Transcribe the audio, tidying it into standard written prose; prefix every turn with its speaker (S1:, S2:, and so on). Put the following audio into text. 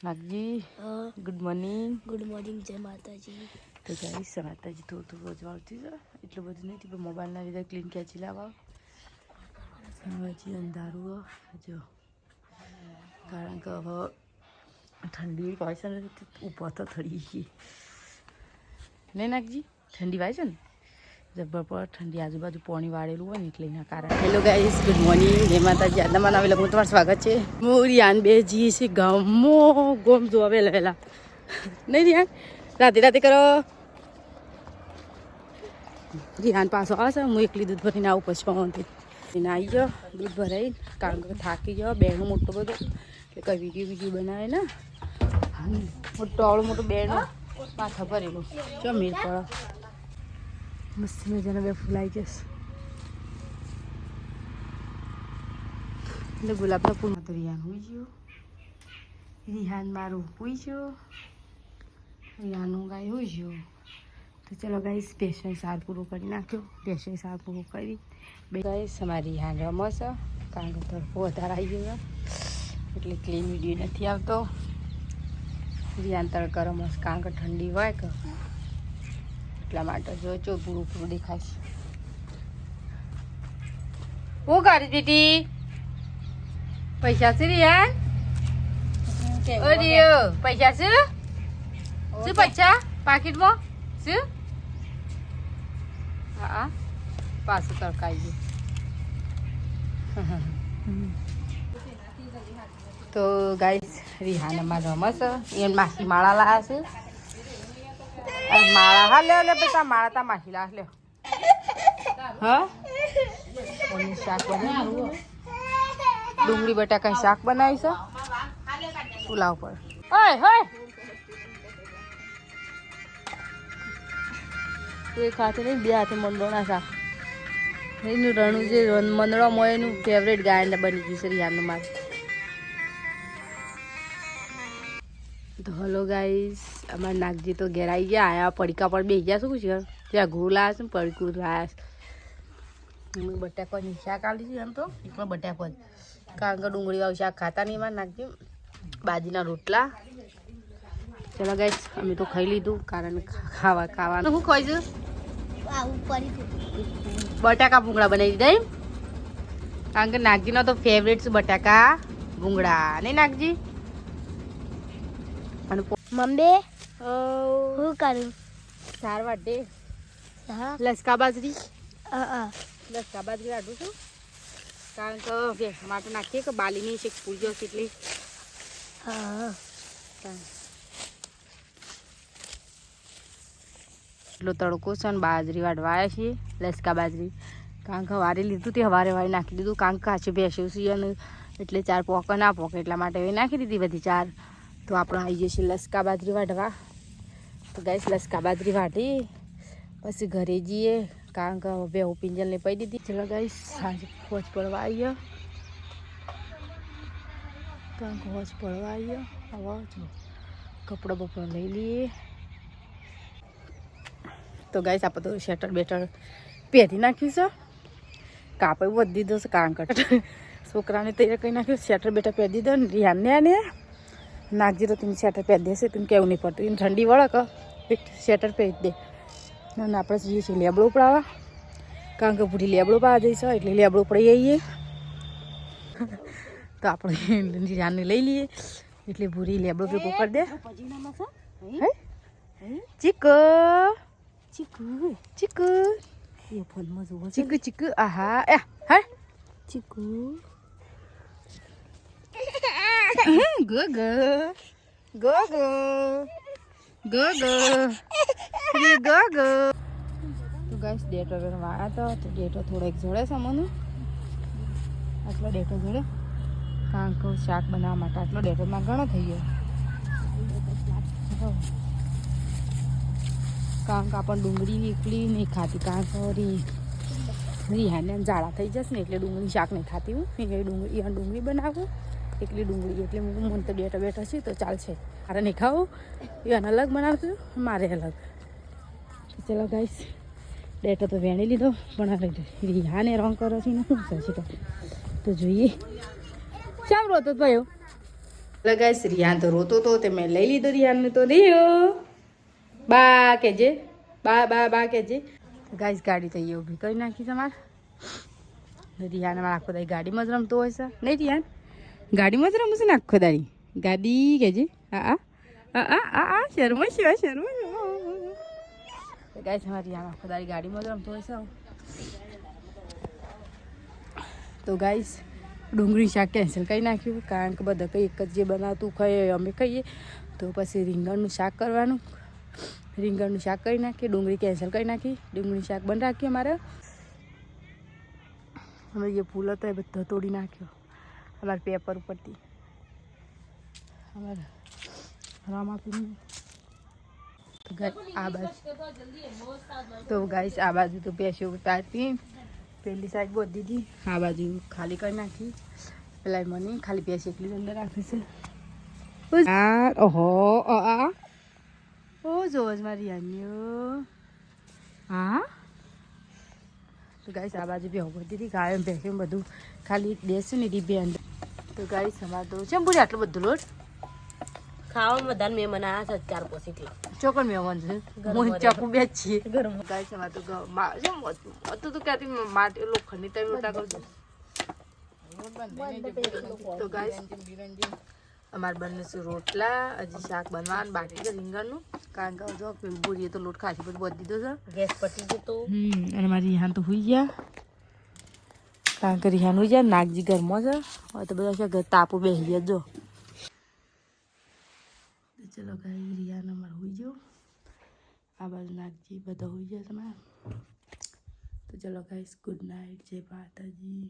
S1: Nagji good morning.
S2: Good morning, જય માતાજી.
S1: તો ગાઈસ માતાજી થોડું રોજ વાળતી છે, એટલું બધું નહીં પણ મોબાઈલના લીધે ક્લીન ખેંચી લાવવા. હજી અંધારું જો, કારણ કે હવે ઠંડી હોય છે ને, ઊભો તો થડી ગઈ નહીં નાગજી, ઠંડી વાય છે ને જબ્બર પર ઠંડી, આજુબાજુ પાણી વાળેલું હોય ને એટલે એના કારણે. હેલો ગાઈસ, ગુડ મોર્નિંગ, જય માતાજી. આજના મને આવેલા હું તમારું સ્વાગત છે. હું રિયાન બે જી છે ગામમાં, ગોમ જો આવેલા વહેલા નહીં રિયાન, રાતે કરો. રિયાન પાછો આવશે, હું એકલી દૂધ ભરીને આવું પછી પવનથી એને આવી ગયો દૂધ ભરાઈ, કારણ કે થાકી ગયો બેનો મોટો બધો, એટલે કઈ વિડીયો બનાવે ને મોટો આવડો મોટો બેનો માથા ભરેલું જો મીર પડો મસ્ત મજાના બે ફૂલાઈ જશે. એટલે ગુલાબના ફૂલમાં તો રિહાન હોઈ ગયો, રિહાન મારું હોઈ ગયો, રિહાનનું ગાય હોઈ ગયો. તો ચલો ગાઈસ, પેશન સાર પૂરો કરી નાખ્યો, પેશન સાર પૂરો કરી બે ગાઈસ. અમારી રિહાન રમસ, કારણ કે તડકો વધારે આવી ગયો એટલે ક્લીન વિડીયો નથી આવતો. રિહાન તડકા રમસ, કારણ કે ઠંડી હોય કે એટલા માટે જો પૂરું દેખાય છે. હું કરી દીધી પૈસા છે રિયાન? પૈસા છે? શું પૈસા પાકીટમાં શું? હા પાછું તડકાઈ ગયું. તો ગાઈસ, રિહાન અમારે રમસ, એને માસી માળા લાયા છે. માળા હા લે પછી માળા તા માસી લા લે. હા શાક બનાવ્યું, ડુંગળી બટાકા શાક બનાવી છે પુલાવ પર. ઓય હોય એ ખાતે નહીં, બે હાથે મંડોના શાક. એનું રણું જે મંદડો હોય એનું ફેવરેટ ગાયને બની ગયું છે રિયાનું મારે. તો હલો ગાઈસ, અમારા નાગજી તો ઘેર આવી ગયા, આયા પડીકા પર બે ગયા. શું છે ત્યાં ઘૂ લાયા છે ને પડીકું લાયા છે. બટાકાની શાક આલી છે એમ તો એકમાં બટાકો જ, કારણ કે ડુંગળી વાળું શાક ખાતા નહીં એમાં નાખજો. બાજીના રોટલા. ચલો ગાઈસ, અમે તો ખાઈ લીધું, કારણ ખાવાનું શું ખાઈશું? બટાકા ભૂંગળા બનાવી દીધા એમ, કારણ કે નાગજીનો તો ફેવરેટ છે બટાકા ભૂંગળા નહીં નાગજી?
S2: મમ્મી હું કરું?
S1: સાર વાટે લસકા બાજરી, લસકા બાજરી વાટું છું, કારણ કે ભેંસ માટે નાખીએ કે બાલીની શેક ફૂલ જશે એટલે. એટલો તડકો છે ને બાજરી વાટવા આવ્યા છીએ, લસકા બાજરી, કારણ કે હવારે લીધું તે હવારે નાખી દીધું, કારણ કે કાચું ભેંસ્યું છે અને એટલે ચાર પોકે ના પોકે એટલા માટે નાખી દીધી બધી ચાર. તો આપણે આવી જઈએ છીએ લસકા બાજરી વાટવા. તો ગાઈસ, લસકા બાજરી વાટી પછી ઘરે જઈએ, કારણ કે બે પિંજલને પડી દીધી. ચલો ગાઈસ, સાંજે હોજ પડવા આવીએ, કારણ કે હોજ પડવા આવીએ. હવે જો કપડો બપડો લઈ લઈએ. તો ગાઈસ, આપણે તો સ્વેટર બેટર પહેરી નાખ્યું છે, કાપડ વધી દીધો છે, કારણ કે છોકરાને તૈયાર કરી નાખ્યું. સ્વેટર બેટર પહેરી દીધો ને રિયાનને ને નાગજી તો તમે સ્વેટર પહેરી દેશે, તમે કેવું નહીં પડતું, એને ઠંડી વળે કે એક સ્વેટર પહેરી દે. અને આપણે જઈએ છીએ લેબડો ઉપડાવવા, કારણ કે બુઢી લેબડો પાવા જઈશ એટલે લેબડો ઉપડી જઈએ. તો આપણે રિયાનને લઈ લઈએ એટલે ભૂરી લેબડો ભેગો કરી દે. ચીકુ ચીકુ ચીકુ એ ફોનમાં જોવો ચીકુ ચીકુ. આહા એ હા ચીકુ go go go go go go go go. તો ગાઈસ, ડેટો વેરવા આવ્યા તો ડેટો થોડોક જોડે છે મને, આટલો ડેટો જોડે, કારણ કે શાક બનાવવા માટે આટલો ડેટોમાં ઘણો થઈ ગયો, કારણ કે આપણને ડુંગળી એકલી નહીં ખાતી, કારણ કે રિહાને ઝાડા થઈ જશે ને એટલે ડુંગળી શાક નહીં ખાતી. હું એ ડુંગળી બનાવું એકલી ડુંગળી, એટલે મને તો ડેટા બેઠા છે તો ચાલશે. મારે નહીં ખાવું, એને અલગ બનાવશું, મારે અલગ. ચલો ગાઈસ, ડેટો તો વેણી લીધો, પણ રિહાને રોંગ કરો છે ને શું થશે તો જોઈએ. ચામ રોતો ભાઈઓ ગાઈસ રિયાન તો રોતો તો તે મેં લઈ લીધો રિયાનને તો રિયો બા કેજે બા કેજે ગાઈસ ગાડી તો ઊભી કરી નાખી તમારે રિયાન અમારે આખો દાડી ગાડીમાં જ રમતો હોય છે નહીં રિયાન ગાડીમાં જ રમશે ને આખો દાડી ગાડી કેજે શર્મો ગાઈસ અમારે રિયાન આખો દાડી ગાડીમાં જ રમતો હોય છે તો ગાઈસ ડુંગળી શાક કેન્સલ કરી નાખ્યું કારણ કે બધા કંઈ એક જ જે બનાવતું ખાઈએ અમે ખાઈએ તો પછી રીંગણનું શાક કરવાનું રીંગણનું શાક કરી નાખીએ ડુંગળી કેન્સલ કરી નાખી ડુંગળી શાક બંધ રાખીએ અમારે અમે જે ફૂલ હતો એ બધો તોડી નાખ્યો અમારે પેપર ઉપરથી અમારે રામાપીને આ બાજુ તો ગાઈસ આ બાજુ તો પેશો ઉતારતી પેલી સાઈડ બોધ દીધી આ બાજુ ખાલી કરી નાખી પેલા મને ખાલી પેશ એકલી અંદર રાખી છે ઓહો ઓ જોજ મારી આન્યો હા તો ગાઈસ આ બાજુ બી બોધ દીધી ગાય ભેંસ બધું ખાલી બેસું ને ડીબે અંદર તો ગાઈસ અમારે તો છે પૂરી આટલું બધું લોટ
S2: ખાવામાં બધા મહેમાન આવ્યા છે 4-5 કિલો
S1: ચોકન મહેમાન છે હું ચાકુ બે જ છીએ ગાઈસ અમારે તો હતું તો ક્યાંથી માટી લોખંડની તમે મોટા કરજો તો ગાઈસ અમારે બંને રોટલા હજી શાક બનવાનું બાકી છે રીંગણનું કારણ કે જો બુરીએ તો લોટ ખાસી બધું બધી દીધો છે
S2: ગેસ પતી જતો
S1: અને મારી રિહાન તો હોઈ ગયા કારણ કે રિહાન હોઈ ગયા નાગજી ઘરમાં છે હવે તો બધા છે તાપુ બેસી ગયા જો ચલો ગાઈ રિયાન અમારે હોઈ ગયો આ બાજુ નાગજી બધા હોઈ ગયા તમારે તો ચલો ગાઈસ ગુડ નાઇટ જય માતાજી